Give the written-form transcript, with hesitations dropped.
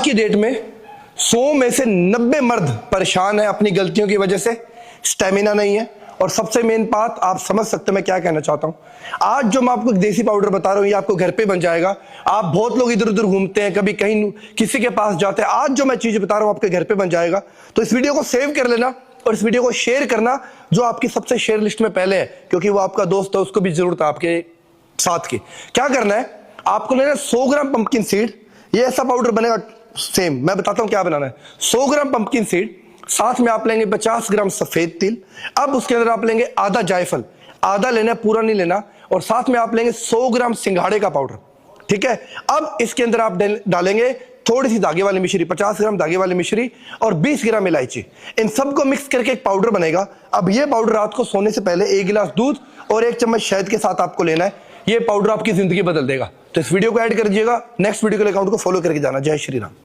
की डेट में 100 में से 90 मर्द परेशान है अपनी गलतियों की वजह से, स्टेमिना नहीं है। और सबसे मेन बात, आप समझ सकते हैं मैं क्या कहना चाहता हूं। आज जो मैं आपको देसी पाउडर बता रहा हूं, ये आपको घर पे बन जाएगा। आप बहुत लोग इधर उधर घूमते हैं, कभी कहीं किसी के पास जाते हैं, आज जो मैं चीज बता रहा हूं आपके घर पे बन जाएगा। तो इस वीडियो को सेव कर लेना और इस वीडियो को शेयर करना जो आपकी सबसे शेयर लिस्ट में पहले है, क्योंकि वो आपका दोस्त है, उसको भी जरूरत है आपके साथ की। क्या करना है, आपको लेना 100 ग्राम पंपकिन सीड। ये ऐसा पाउडर बनेगा सेम, मैं बताता हूं क्या बनाना है। 100 ग्राम पंपकिन सीड, साथ में आप लेंगे 50 ग्राम सफेद तिल। अब उसके अंदर आप लेंगे आधा जायफल, आधा लेना, पूरा नहीं लेना। और साथ में आप लेंगे 100 ग्राम सिंघाड़े का पाउडर, ठीक है। अब इसके अंदर आप डालेंगे थोड़ी सी धागे वाली मिश्री, 50 ग्राम धागे वाली मिश्री और 20 ग्राम इलायची। इन सबको मिक्स करके एक पाउडर बनेगा। अब ये पाउडर रात को सोने से पहले 1 गिलास दूध और 1 चम्मच शहद के साथ आपको लेना है। ये पाउडर आपकी जिंदगी बदल देगा। तो इस वीडियो को ऐड कर दीजिएगा। नेक्स्ट वीडियो के लिए अकाउंट को फॉलो करके जाना। जय श्री राम।